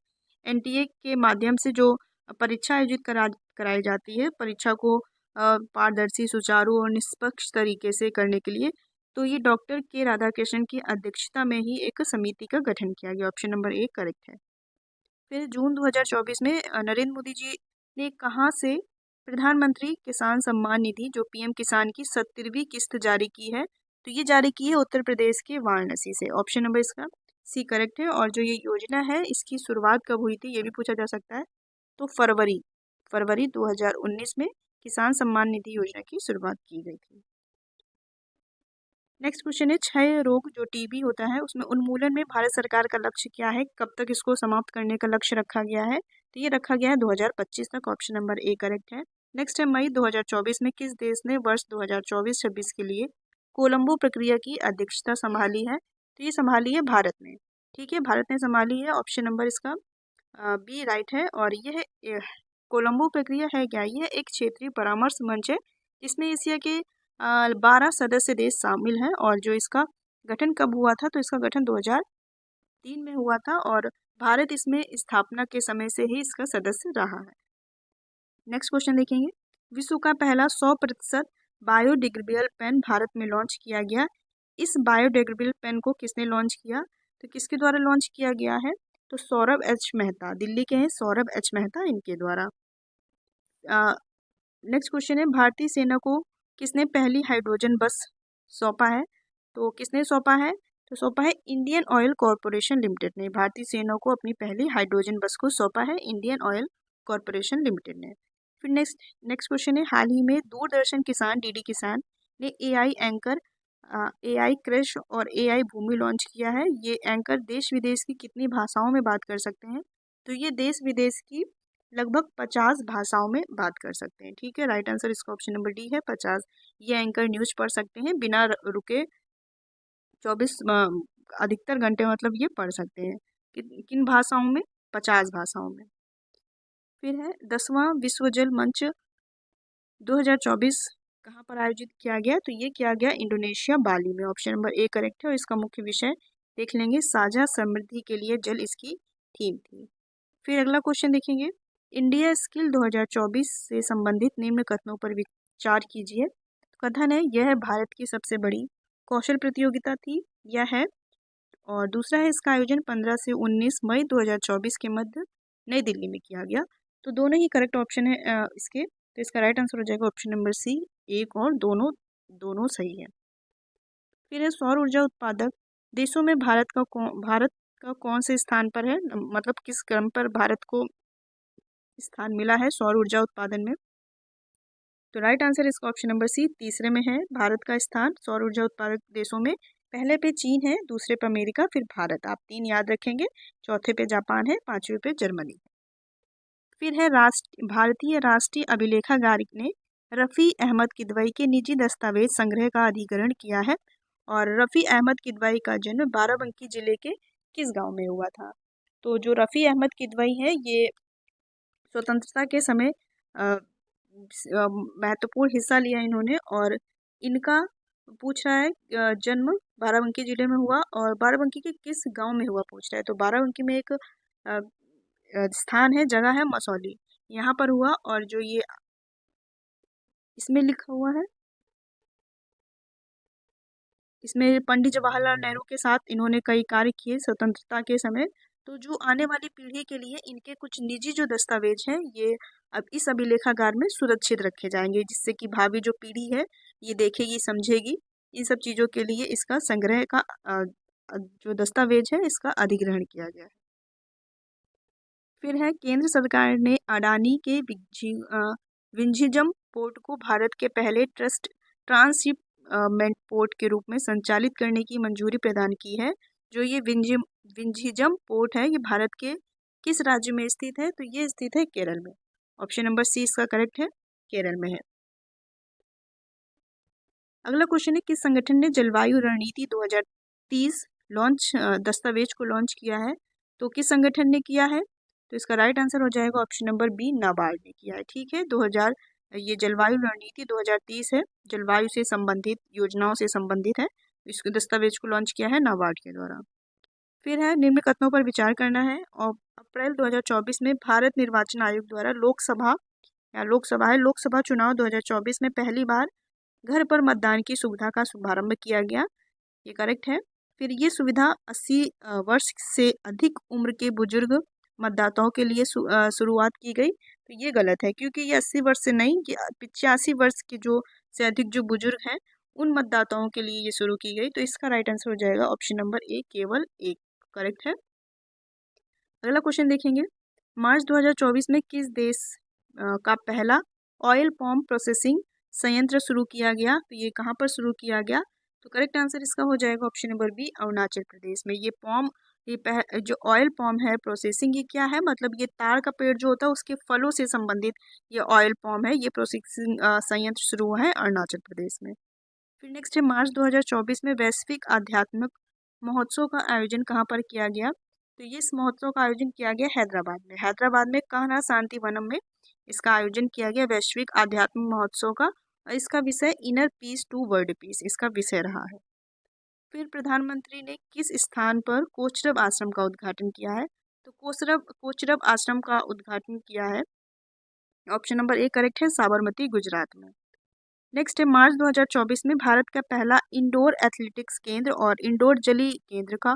Speaker 1: NTA के माध्यम से जो परीक्षा आयोजित कराई जाती है, परीक्षा को पारदर्शी, सुचारू और निष्पक्ष तरीके से करने के लिए, तो ये डॉक्टर के राधाकृष्णन की अध्यक्षता में ही एक समिति का गठन किया गया। ऑप्शन नंबर ए करेक्ट है। फिर जून 2024 में नरेंद्र मोदी जी ने कहाँ से प्रधानमंत्री किसान सम्मान निधि जो PM किसान की 70वीं किस्त जारी की है? तो ये जारी की है उत्तर प्रदेश के वाराणसी से। ऑप्शन नंबर इसका सी करेक्ट है। और जो ये योजना है इसकी शुरुआत कब हुई थी ये भी पूछा जा सकता है। तो फरवरी 2019 में किसान सम्मान निधि योजना की शुरुआत की गई थी। नेक्स्ट क्वेश्चन है, क्षय रोग जो TB होता है उसमें उन्मूलन में भारत सरकार का लक्ष्य क्या है? कब तक इसको समाप्त करने का लक्ष्य रखा गया है? तो ये रखा गया है 2025 तक, ऑप्शन नंबर ए करेक्ट है। नेक्स्ट है मई 2024 में किस देश ने वर्ष 2024-26 के लिए कोलंबो प्रक्रिया की अध्यक्षता संभाली है? तो ये संभाली है भारत ने। ठीक है, भारत ने संभाली है, ऑप्शन नंबर इसका बी राइट है। और कोलंबो प्रक्रिया है क्या? यह एक क्षेत्रीय परामर्श मंच है जिसमें एशिया के 12 सदस्य देश शामिल हैं। और जो इसका गठन कब हुआ था? तो इसका गठन 2003 में हुआ था और भारत इसमें स्थापना के समय से ही इसका सदस्य रहा है। नेक्स्ट क्वेश्चन देखेंगे। विश्व का पहला 100% बायोडिग्रेडेबल पेन भारत में लॉन्च किया गया। इस बायोडिग्रेडेबल पेन को किसने लॉन्च किया? तो किसके द्वारा लॉन्च किया गया है? तो सौरभ एच मेहता, दिल्ली के हैं सौरभ एच मेहता, इनके द्वारा। नेक्स्ट क्वेश्चन है, भारतीय सेना को किसने पहली हाइड्रोजन बस सौंपा है? तो किसने सौंपा है? तो सौंपा है इंडियन ऑयल कॉरपोरेशन लिमिटेड ने। भारतीय सेना को अपनी पहली हाइड्रोजन बस को सौंपा है इंडियन ऑयल कॉरपोरेशन लिमिटेड ने। फिर नेक्स्ट क्वेश्चन है, हाल ही में दूरदर्शन किसान डीडी किसान ने एआई एंकर, एआई कृष और एआई भूमि लॉन्च किया है। ये एंकर देश विदेश की कितनी भाषाओं में बात कर सकते हैं? तो ये देश विदेश की लगभग 50 भाषाओं में बात कर सकते हैं। ठीक है, राइट आंसर इसका ऑप्शन नंबर डी है, 50। ये एंकर न्यूज पढ़ सकते हैं बिना रुके, 24 अधिकतर घंटे मतलब ये पढ़ सकते हैं। किन भाषाओं में? 50 भाषाओं में। फिर है 10वां विश्व जल मंच 2024 कहाँ पर आयोजित किया गया? तो ये किया गया इंडोनेशिया बाली में, ऑप्शन नंबर ए करेक्ट है। और इसका मुख्य विषय देख लेंगे, साझा समृद्धि के लिए जल इसकी थीम थी। फिर अगला क्वेश्चन देखेंगे, इंडिया स्किल 2024 से संबंधित निम्न कथनों पर विचार कीजिए। कथन है, यह भारत की सबसे बड़ी कौशल प्रतियोगिता थी, यह है। और दूसरा है, इसका आयोजन 15 से 19 मई 2024 के मध्य नई दिल्ली में किया गया। तो दोनों ही करेक्ट ऑप्शन है इसके। तो इसका राइट आंसर हो जाएगा ऑप्शन नंबर सी, एक और दोनों सही है। फिर है, सौर ऊर्जा उत्पादक देशों में भारत का कौन से स्थान पर है? मतलब किस क्रम पर भारत को स्थान मिला है सौर ऊर्जा उत्पादन में? तो राइट आंसर इसका ऑप्शन नंबर सी, तीसरे में है भारत का स्थान सौर ऊर्जा उत्पादक देशों में। पहले पे चीन है, दूसरे पे अमेरिका, फिर भारत। आप 3 याद रखेंगे। चौथे पे जापान है, 5वें पे जर्मनी। फिर है, भारतीय राष्ट्रीय अभिलेखागार ने रफ़ी अहमद किदवई के निजी दस्तावेज संग्रह का अधिग्रहण किया है। और रफ़ी अहमद किदवई का जन्म बाराबंकी जिले के किस गांव में हुआ था? तो जो रफ़ी अहमद किदवई है, ये स्वतंत्रता के समय महत्वपूर्ण हिस्सा लिया इन्होंने। और इनका पूछ रहा है जन्म बाराबंकी जिले में हुआ, और बाराबंकी के किस गांव में हुआ पूछ रहा है। तो बाराबंकी में एक स्थान है, जगह है मसौली, यहाँ पर हुआ। और जो ये इसमें लिखा हुआ है, इसमें पंडित जवाहरलाल नेहरू के साथ इन्होंने कई कार्य किए स्वतंत्रता के समय। तो जो आने वाली पीढ़ी के लिए इनके कुछ निजी जो दस्तावेज हैं, ये अब इस अभिलेखागार में सुरक्षित रखे जाएंगे, जिससे कि भावी जो पीढ़ी है ये देखेगी, समझेगी। इन सब चीज़ों के लिए इसका संग्रह का जो दस्तावेज है, इसका अधिग्रहण किया गया है। फिर है, केंद्र सरकार ने अडानी के विंझिजम पोर्ट को भारत के पहले ट्रांसशिपमेंट पोर्ट के रूप में संचालित करने की मंजूरी प्रदान की है। जो ये विंझिजम पोर्ट है, ये भारत के किस राज्य में स्थित है? तो ये स्थित है केरल में। ऑप्शन नंबर सी इसका करेक्ट है, केरल में है। अगला क्वेश्चन है, किस संगठन ने जलवायु रणनीति 2030 दस्तावेज को लॉन्च किया है? तो किस संगठन ने किया है? तो इसका राइट आंसर हो जाएगा ऑप्शन नंबर बी, नाबार्ड ने किया है। ठीक है, ये जलवायु रणनीति 2030 है, जलवायु से संबंधित योजनाओं से संबंधित है। इस दस्तावेज को लॉन्च किया है नाबार्ड के द्वारा। फिर है, निम्न कथनों पर विचार करना है। और अप्रैल 2024 में भारत निर्वाचन आयोग द्वारा लोकसभा चुनाव 2024 में पहली बार घर पर मतदान की सुविधा का शुभारंभ किया गया, ये करेक्ट है। फिर ये सुविधा 80 वर्ष से अधिक उम्र के बुजुर्ग मतदाताओं के लिए शुरुआत की गई। तो ये गलत है, क्योंकि ये 80 वर्ष से नहीं, ये 85 वर्ष के जो से अधिक जो बुजुर्ग हैं, उन मतदाताओं के लिए ये शुरू की गई। तो इसका राइट आंसर हो जाएगा ऑप्शन नंबर ए, केवल एक करेक्ट है। अगला क्वेश्चन देखेंगे, मार्च 2024 में किस देश का पहला ऑयल पाम प्रोसेसिंग संयंत्र शुरू किया गया? तो ये कहाँ पर शुरू किया गया? तो करेक्ट आंसर इसका हो जाएगा option number B, Arunachal Pradesh में। जो ऑयल पाम है प्रोसेसिंग, ये क्या है, मतलब ये ताड़ का पेड़ जो होता है उसके फलों से संबंधित ये ऑयल पाम है, ये प्रोसेसिंग संयंत्र शुरू हुआ है अरुणाचल प्रदेश में। फिर नेक्स्ट है मार्च 2024 में वैश्विक आध्यात्मिक महोत्सव का आयोजन कहाँ पर किया गया। तो ये इस महोत्सव का आयोजन किया गया हैदराबाद में कान्हा शांति वनम में इसका आयोजन किया गया वैश्विक आध्यात्मिक महोत्सव का। और इसका विषय inner peace to world peace इसका विषय रहा है। फिर प्रधानमंत्री ने किस स्थान पर कोचरब आश्रम का उद्घाटन किया है। तो कोचरब आश्रम का उद्घाटन किया है, ऑप्शन नंबर ए करेक्ट है, साबरमती गुजरात में। नेक्स्ट है मार्च 2024 में भारत का पहला इंडोर एथलेटिक्स केंद्र और इंडोर जली केंद्र का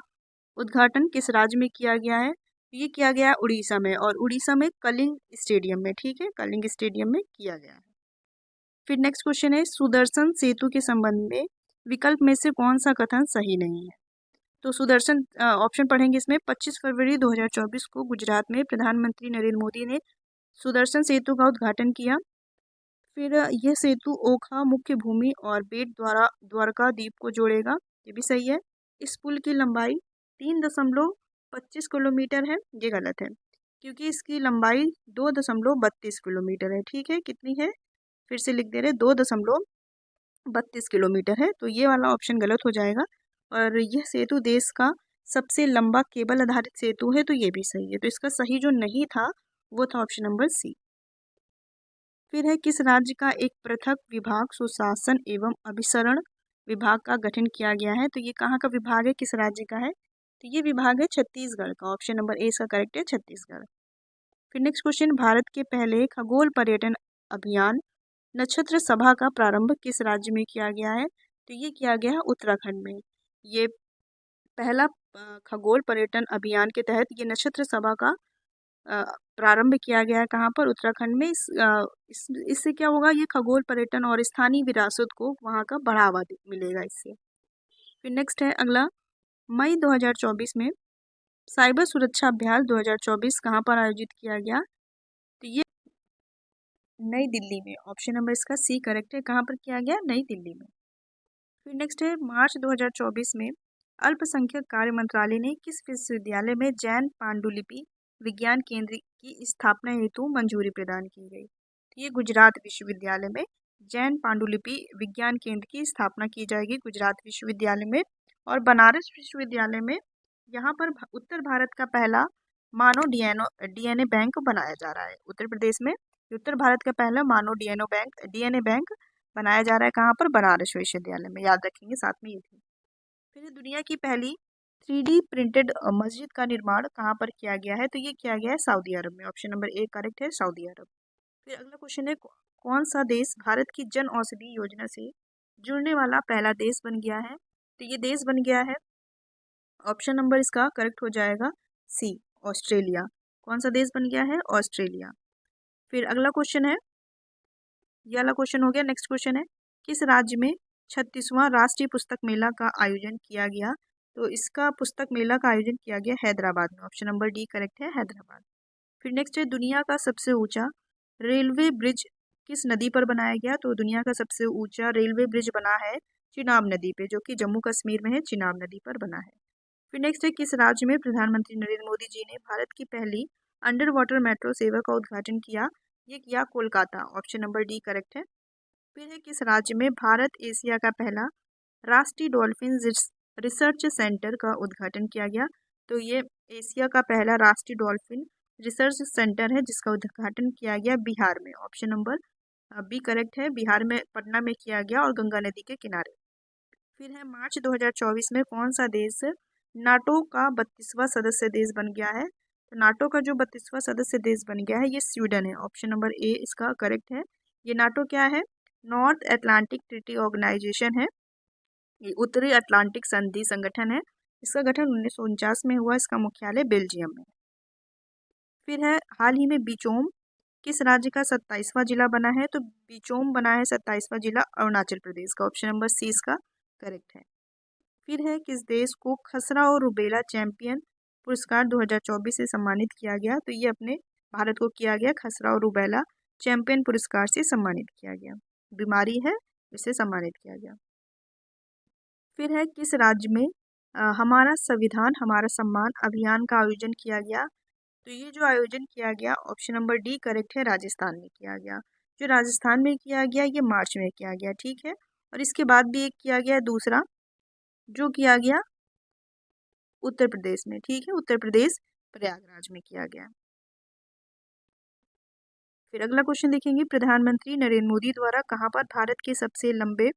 Speaker 1: उद्घाटन किस राज्य में किया गया है। ये किया गया उड़ीसा में, और उड़ीसा में कलिंग स्टेडियम में, ठीक है, कलिंग स्टेडियम में किया गया है। फिर नेक्स्ट क्वेश्चन है सुदर्शन सेतु के संबंध में विकल्प में से कौन सा कथन सही नहीं है। तो सुदर्शन ऑप्शन पढ़ेंगे इसमें, 25 फरवरी 2024 को गुजरात में प्रधानमंत्री नरेंद्र मोदी ने सुदर्शन सेतु का उद्घाटन किया। फिर यह सेतु ओखा मुख्य भूमि और बेट द्वारका द्वीप को जोड़ेगा, ये भी सही है। इस पुल की लंबाई 3.25 किलोमीटर है, ये गलत है क्योंकि इसकी लंबाई 2.32 किलोमीटर है, ठीक है, कितनी है फिर से लिख दे रहे, 2.32 किलोमीटर है, तो ये वाला ऑप्शन गलत हो जाएगा। और यह सेतु देश का सबसे लंबा केबल आधारित सेतु है, तो ये भी सही है। तो इसका सही जो नहीं था वो था ऑप्शन नंबर सी। फिर है किस राज्य का एक पृथक विभाग सुशासन एवं अभिसरण विभाग का गठन किया गया है। तो ये कहाँ का विभाग है, किस राज्य का है, तो ये विभाग है छत्तीसगढ़ का, ऑप्शन नंबर ए इसका करेक्ट है, छत्तीसगढ़। फिर नेक्स्ट क्वेश्चन, भारत के पहले खगोल पर्यटन अभियान नक्षत्र सभा का प्रारंभ किस राज्य में किया गया है। तो ये किया गया है उत्तराखंड में। ये पहला खगोल पर्यटन अभियान के तहत ये नक्षत्र सभा का प्रारंभ किया गया है, कहाँ पर, उत्तराखंड में। इससे क्या होगा, ये खगोल पर्यटन और स्थानीय विरासत को वहाँ का बढ़ावा मिलेगा इससे। फिर नेक्स्ट है अगला, मई 2024 में साइबर सुरक्षा अभ्यास 2024 कहाँ पर आयोजित किया गया। तो ये नई दिल्ली में, ऑप्शन नंबर इसका सी करेक्ट है, कहाँ पर किया गया, नई दिल्ली में। फिर नेक्स्ट है मार्च 2024 में अल्पसंख्यक कार्य मंत्रालय ने किस विश्वविद्यालय में जैन पांडुलिपि विज्ञान केंद्र की स्थापना हेतु मंजूरी प्रदान की गई। तो ये गुजरात विश्वविद्यालय में जैन पांडुलिपि विज्ञान केंद्र की स्थापना की जाएगी गुजरात विश्वविद्यालय में। और बनारस विश्वविद्यालय में यहाँ पर उत्तर भारत का पहला मानव डीएनए बैंक बनाया जा रहा है। उत्तर प्रदेश में उत्तर भारत का पहला मानव डीएनए बैंक बनाया जा रहा है, कहाँ पर, बनारस विश्वविद्यालय में, याद रखेंगे साथ में ये थी। फिर दुनिया की पहली 3D प्रिंटेड मस्जिद का निर्माण कहाँ पर किया गया है। तो ये किया गया है सऊदी अरब में, ऑप्शन नंबर ए करेक्ट है, सऊदी अरब। फिर अगला क्वेश्चन है कौन सा देश भारत की जन औषधि योजना से जुड़ने वाला पहला देश बन गया है। तो ये देश बन गया है, ऑप्शन नंबर इसका करेक्ट हो जाएगा सी, ऑस्ट्रेलिया। कौन सा देश बन गया है, ऑस्ट्रेलिया। फिर अगला क्वेश्चन है, ये वाला क्वेश्चन हो गया। नेक्स्ट क्वेश्चन है किस राज्य में 36वां राष्ट्रीय पुस्तक मेला का आयोजन किया गया। तो इसका पुस्तक मेला का आयोजन किया गया हैदराबाद में, ऑप्शन नंबर डी करेक्ट है, हैदराबाद। फिर नेक्स्ट है दुनिया का सबसे ऊंचा रेलवे ब्रिज किस नदी पर बनाया गया। तो दुनिया का सबसे ऊंचा रेलवे ब्रिज बना है चिनाब नदी पे, जो कि जम्मू कश्मीर में है, चिनाब नदी पर बना है। फिर नेक्स्ट है किस राज्य में प्रधानमंत्री नरेंद्र मोदी जी ने भारत की पहली अंडर वाटर मेट्रो सेवा का उद्घाटन किया। ये किया Kolkata, option number D correct है। फिर है किस राज्य में भारत एशिया का पहला राष्ट्रीय डॉल्फिन रिसर्च सेंटर का उद्घाटन किया गया। तो ये एशिया का पहला राष्ट्रीय डॉल्फिन रिसर्च सेंटर है जिसका उद्घाटन किया गया बिहार में, ऑप्शन नंबर बी करेक्ट है, बिहार में पटना में किया गया और गंगा नदी के किनारे। फिर है मार्च 2024 में कौन सा देश नाटो का 32वां सदस्य देश बन गया है। तो नाटो का जो 32वां सदस्य देश बन गया है ये स्वीडन है, ऑप्शन नंबर ए इसका करेक्ट है। ये नाटो क्या है, नॉर्थ अटलांटिक ट्रीटी ऑर्गेनाइजेशन है, ये उत्तरी अटलांटिक संधि संगठन है। इसका गठन 1949 में हुआ, इसका मुख्यालय बेल्जियम में। फिर है हाल ही में बिचोम किस राज्य का 27वां जिला बना है। तो बिचोम बना है 27वां जिला अरुणाचल प्रदेश का, ऑप्शन नंबर सी इसका करेक्ट है। फिर है किस देश को खसरा और रुबेला चैंपियन पुरस्कार 2024 से सम्मानित किया गया। तो ये अपने भारत को किया गया, खसरा और रुबेला चैंपियन पुरस्कार से सम्मानित किया गया, बीमारी है इसे सम्मानित किया गया। फिर है किस राज्य में हमारा संविधान हमारा सम्मान अभियान का आयोजन किया गया। तो ये जो आयोजन किया गया ऑप्शन नंबर डी करेक्ट है, राजस्थान में किया गया। जो राजस्थान में किया गया ये मार्च में किया गया, ठीक है। और इसके बाद भी एक किया गया दूसरा, जो किया गया उत्तर प्रदेश में, ठीक है, उत्तर प्रदेश प्रयागराज में किया गया। फिर अगला क्वेश्चन देखेंगे, प्रधानमंत्री नरेंद्र मोदी द्वारा कहाँ पर भारत के सबसे लंबे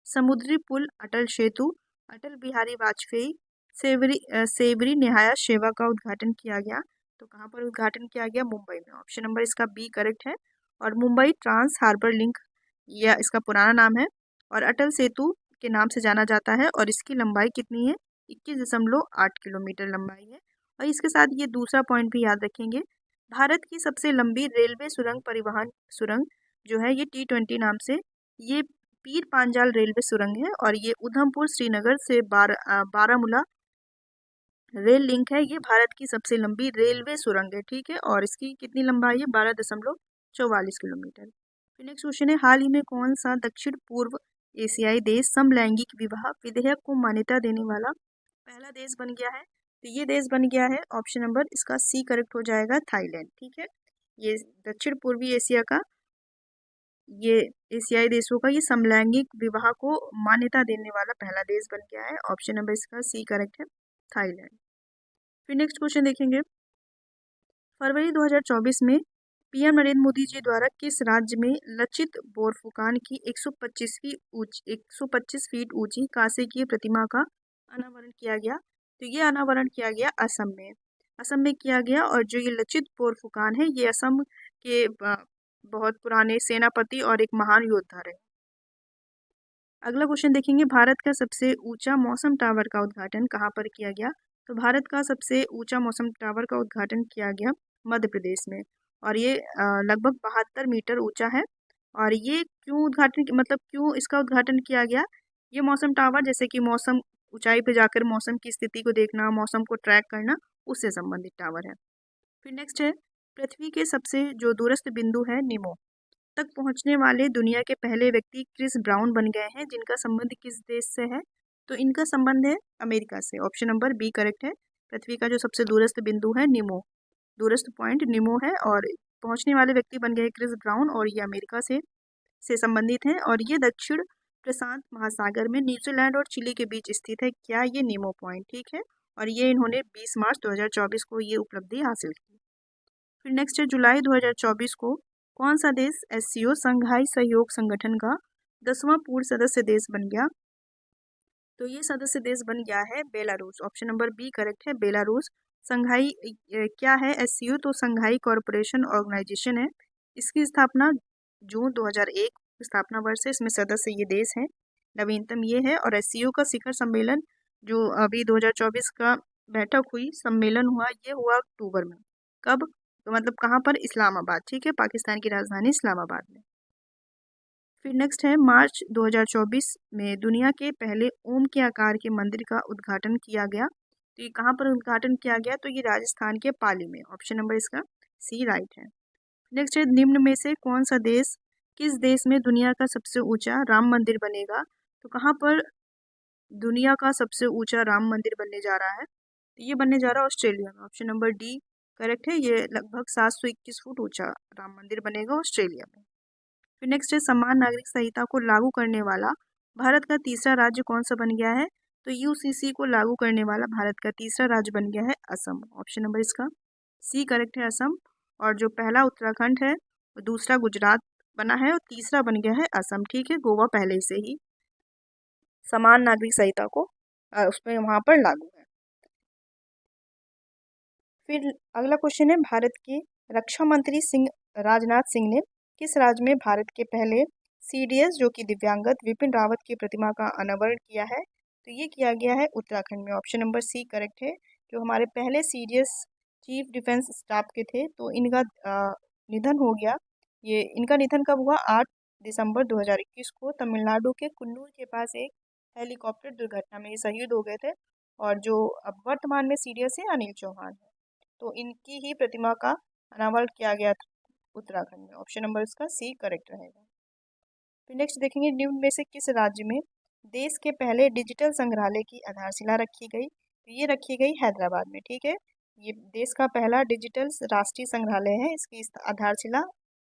Speaker 1: समुद्री पुल अटल सेतु अटल बिहारी वाजपेयी सेवरी निहाया सेवा का उद्घाटन किया गया? तो कहाँ पर उद्घाटन किया गया? मुंबई में। ऑप्शन नंबर इसका बी करेक्ट है। और मुंबई ट्रांस हार्बर लिंक यह इसका पुराना नाम है और अटल सेतु के नाम से जाना जाता है। और इसकी लंबाई कितनी है? 21.8 किलोमीटर लंबाई है। और इसके साथ ये दूसरा पॉइंट भी याद रखेंगे, भारत की सबसे लंबी रेलवे सुरंग परिवहन सुरंग जो है ये T20 नाम से ये पीर पांजाल रेलवे सुरंग है। और ये उधमपुर श्रीनगर से बारामूला रेल लिंक है। ये भारत की सबसे लंबी रेलवे सुरंग है, ठीक है। और इसकी कितनी लंबाई है? 12.44 किलोमीटर। फिर नेक्स्ट क्वेश्चन है, हाल ही में कौन सा दक्षिण पूर्व एशियाई देश समलैंगिक विवाह विधेयक को मान्यता देने वाला पहला देश बन गया है? तो ये देश बन गया है ऑप्शन नंबर इसका सी करेक्ट हो जाएगा, थाईलैंड, ठीक है। ये दक्षिण पूर्वी एशिया का ये एशियाई देशों का ये समलैंगिक विवाह को मान्यता देने वाला पहला देश बन गया है। ऑप्शन नंबर इसका सी करेक्ट है, थाईलैंड। फिर नेक्स्ट क्वेश्चन देखेंगे, फरवरी 2024 में पीएम नरेंद्र मोदी जी द्वारा किस राज्य में लचित बोरफुकान की 125 फीट ऊंची कांसे की प्रतिमा का अनावरण किया गया? तो ये अनावरण किया गया असम में। असम में किया गया। और जो ये लचित बोरफुकान है ये असम के बहुत पुराने सेनापति और एक महान योद्धा रहे। अगला क्वेश्चन देखेंगे, भारत का सबसे ऊंचा मौसम टावर का उद्घाटन कहाँ पर किया गया? तो भारत का सबसे ऊंचा मौसम टावर का उद्घाटन किया गया मध्य प्रदेश में। और ये लगभग 72 मीटर ऊंचा है। और ये क्यों उद्घाटन मतलब क्यों इसका उद्घाटन किया गया? ये मौसम टावर जैसे कि मौसम ऊंचाई पे जाकर मौसम की स्थिति को देखना, मौसम को ट्रैक करना, उससे संबंधित टावर है। फिर नेक्स्ट है, पृथ्वी के सबसे जो दूरस्थ बिंदु है निमो तक पहुंचने वाले दुनिया के पहले व्यक्ति क्रिस ब्राउन बन गए हैं, जिनका संबंध किस देश से है? तो इनका संबंध है अमेरिका से। ऑप्शन नंबर बी करेक्ट है। पृथ्वी का जो सबसे दूरस्थ बिंदु है निमो, दूरस्थ पॉइंट निमो है। और पहुंचने वाले व्यक्ति बन गए क्रिस ब्राउन और ये अमेरिका से संबंधित हैं। और ये दक्षिण प्रशांत महासागर में न्यूजीलैंड और चिली के बीच स्थित है। क्या ये निमो पॉइंट, ठीक है। और ये इन्होंने 20 मार्च 2024 को ये उपलब्धि हासिल की। फिर नेक्स्ट है, जुलाई 2024 को कौन सा देश एससीओ संघाई सहयोग संगठन का 10वां पूर्ण सदस्य देश बन गया? तो ये सदस्य देश बन गया है Belarus. Option number B correct है, बेलारूस। संघाई क्या है एससीओ? तो संघाई कॉरपोरेशन ऑर्गेनाइजेशन है। इसकी स्थापना जून 2001 स्थापना वर्ष है। इसमें सदस्य ये देश हैं, नवीनतम ये है। और एससीओ का शिखर सम्मेलन जो अभी 2024 का बैठक हुई, सम्मेलन हुआ, ये हुआ अक्टूबर में। कब? तो मतलब कहाँ पर? इस्लामाबाद, ठीक है, पाकिस्तान की राजधानी इस्लामाबाद में। फिर नेक्स्ट है, मार्च 2024 में दुनिया के पहले ओम के आकार के मंदिर का उद्घाटन किया गया। तो ये कहाँ पर उद्घाटन किया गया? तो ये राजस्थान के पाली में। ऑप्शन नंबर इसका सी राइट है। नेक्स्ट है, निम्न में से कौन सा देश किस देश में दुनिया का सबसे ऊंचा राम मंदिर बनेगा? तो कहाँ पर दुनिया का सबसे ऊंचा राम मंदिर बनने जा रहा है? तो ये बनने जा रहा है ऑस्ट्रेलिया में। ऑप्शन नंबर डी करेक्ट है। ये लगभग 721 फुट ऊंचा राम मंदिर बनेगा ऑस्ट्रेलिया में। फिर नेक्स्ट है, समान नागरिक संहिता को लागू करने वाला भारत का तीसरा राज्य कौन सा बन गया है? तो यूसीसी को लागू करने वाला भारत का तीसरा राज्य बन गया है असम। ऑप्शन नंबर इसका सी करेक्ट है, असम। और जो पहला उत्तराखंड है, दूसरा गुजरात बना है और तीसरा बन गया है असम, ठीक है। गोवा पहले से ही समान नागरिक संहिता को उसमें वहाँ पर लागू है। फिर अगला क्वेश्चन है, भारत के रक्षा मंत्री राजनाथ सिंह ने किस राज्य में भारत के पहले सीडीएस जो कि दिव्यांगत विपिन रावत की प्रतिमा का अनावरण किया है? तो ये किया गया है उत्तराखंड में। ऑप्शन नंबर सी करेक्ट है। जो हमारे पहले सीडीएस चीफ डिफेंस स्टाफ के थे, तो इनका निधन हो गया। ये इनका निधन कब हुआ? 8 दिसंबर 2021 को तमिलनाडु के कुन्नूर के पास एक हेलीकॉप्टर दुर्घटना में ये शहीद हो गए थे। और जो अब वर्तमान में सीडीएस है अनिल चौहान है। तो इनकी ही प्रतिमा का अनावरण किया गया था उत्तराखंड में। ऑप्शन नंबर इसका सी करेक्ट रहेगा। फिर नेक्स्ट देखेंगे, निम्न में से किस राज्य में देश के पहले डिजिटल संग्रहालय की आधारशिला रखी गई? ये रखी गई हैदराबाद में, ठीक है। ये देश का पहला डिजिटल राष्ट्रीय संग्रहालय है, इसकी आधारशिला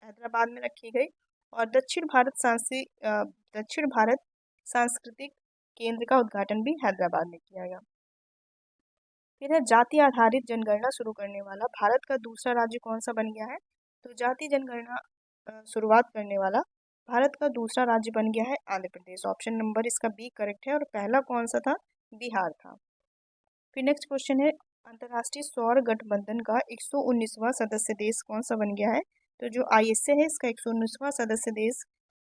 Speaker 1: हैदराबाद में रखी गई। और दक्षिण भारत सांस्कृतिक केंद्र का उद्घाटन भी हैदराबाद में किया गया। फिर है जाति आधारित जनगणना शुरू करने वाला भारत का दूसरा राज्य कौन सा बन गया है। तो जाति जनगणना शुरुआत करने वाला भारत का दूसरा राज्य बन गया है आंध्र प्रदेश। ऑप्शन नंबर इसका बी करेक्ट है। और पहला कौन सा था, बिहार था। फिर नेक्स्ट क्वेश्चन है अंतर्राष्ट्रीय सौर गठबंधन का 119वां सदस्य देश कौन सा बन गया है। तो जो ISA है इसका 119वां सदस्य देश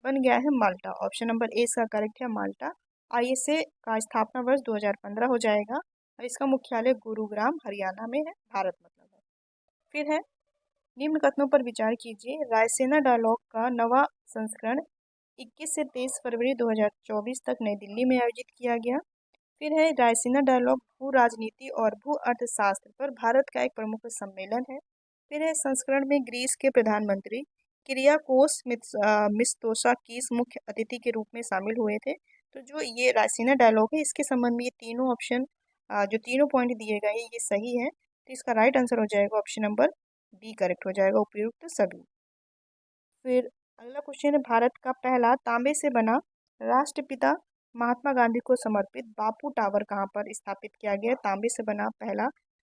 Speaker 1: बन गया है माल्टा। ऑप्शन नंबर ए इसका करेक्ट है, माल्टा। ISA का स्थापना वर्ष 2015 हो जाएगा और इसका मुख्यालय गुरुग्राम हरियाणा में है, भारत मतलब है। फिर है निम्न कथनों पर विचार कीजिए। रायसीना डायलॉग का नवा संस्करण 21 से 23 फरवरी 2024 तक नई दिल्ली में आयोजित किया गया। फिर है रायसीना डायलॉग भू राजनीति और भू अर्थशास्त्र पर भारत का एक प्रमुख सम्मेलन है। फिर है संस्करण में ग्रीस के प्रधानमंत्री किरियाकोस मित्सोताकिस मुख्य अतिथि के रूप में शामिल हुए थे। तो जो ये रायसीना डायलॉग है इसके संबंध में ये तीनों ऑप्शन जो तीनों पॉइंट दिए गए हैं ये सही है। तो इसका राइट आंसर हो जाएगा ऑप्शन नंबर बी करेक्ट हो जाएगा, उपयुक्त सभी। फिर अगला क्वेश्चन है भारत का पहला तांबे से बना राष्ट्रपिता महात्मा गांधी को समर्पित बापू टावर कहाँ पर स्थापित किया गया। तांबे से बना पहला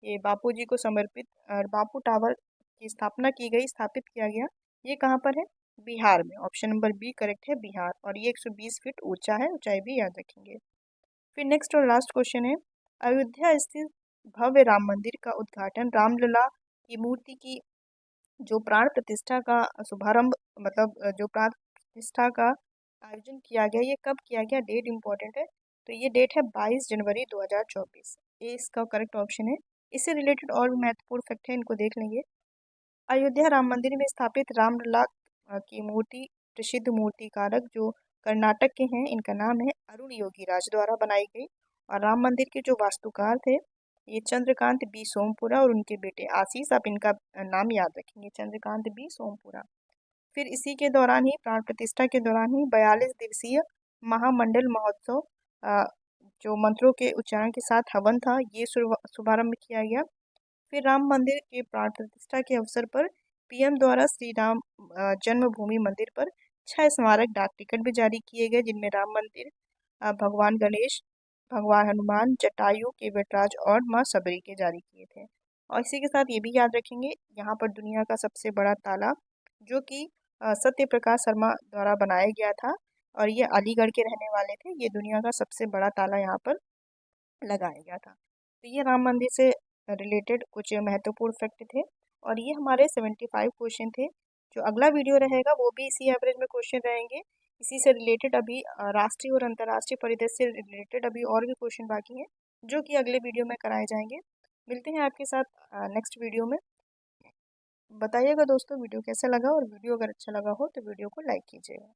Speaker 1: ये बापू जी को समर्पित बापू टावर की स्थापना की गई, स्थापित किया गया। ये कहाँ पर है, बिहार में। ऑप्शन नंबर बी करेक्ट है, बिहार। और ये 120 फीट ऊंचा है, ऊंचाई भी याद रखेंगे। फिर नेक्स्ट और लास्ट क्वेश्चन है अयोध्या स्थित भव्य राम मंदिर का उद्घाटन रामलला की मूर्ति की जो प्राण प्रतिष्ठा का शुभारंभ जो प्राण प्रतिष्ठा का आयोजन किया गया ये कब किया गया, डेट इंपॉर्टेंट है। तो ये डेट है 22 जनवरी 2024। ये इसका करेक्ट ऑप्शन है। इससे रिलेटेड और भी महत्वपूर्ण फैक्ट है, इनको देख लेंगे। अयोध्या राम मंदिर में स्थापित रामलला की मूर्ति प्रसिद्ध मूर्तिकारक जो कर्नाटक के हैं, इनका नाम है अरुण योगीराज द्वारा बनाई गई। और राम मंदिर के जो वास्तुकार थे ये चंद्रकांत बी सोमपुरा और उनके बेटे आशीष, आप इनका नाम याद रखेंगे, चंद्रकांत बी सोमपुरा। फिर इसी के दौरान ही प्राण प्रतिष्ठा के दौरान ही 42 दिवसीय महामंडल महोत्सव जो मंत्रों के उच्चारण के साथ हवन था ये शुभारंभ किया गया। फिर राम मंदिर के प्राण प्रतिष्ठा के अवसर पर PM द्वारा श्री राम जन्मभूमि मंदिर पर 6 स्मारक डाक टिकट भी जारी किए गए, जिनमें राम मंदिर, भगवान गणेश, भगवान हनुमान, जटायु के वटराज और माँ सबरी के जारी किए थे। और इसी के साथ ये भी याद रखेंगे यहाँ पर दुनिया का सबसे बड़ा ताला जो कि सत्य प्रकाश शर्मा द्वारा बनाया गया था और ये अलीगढ़ के रहने वाले थे, ये दुनिया का सबसे बड़ा ताला यहाँ पर लगाया गया था। तो ये राम मंदिर से रिलेटेड कुछ महत्वपूर्ण फैक्ट थे और ये हमारे 75 क्वेश्चन थे। जो अगला वीडियो रहेगा वो भी इसी एवरेज में क्वेश्चन रहेंगे, इसी से रिलेटेड अभी राष्ट्रीय और अंतर्राष्ट्रीय परिदृश्य से रिलेटेड अभी और भी क्वेश्चन बाकी हैं जो कि अगले वीडियो में कराए जाएंगे। मिलते हैं आपके साथ नेक्स्ट वीडियो में। बताइएगा दोस्तों वीडियो कैसा लगा और वीडियो अगर अच्छा लगा हो तो वीडियो को लाइक कीजिएगा।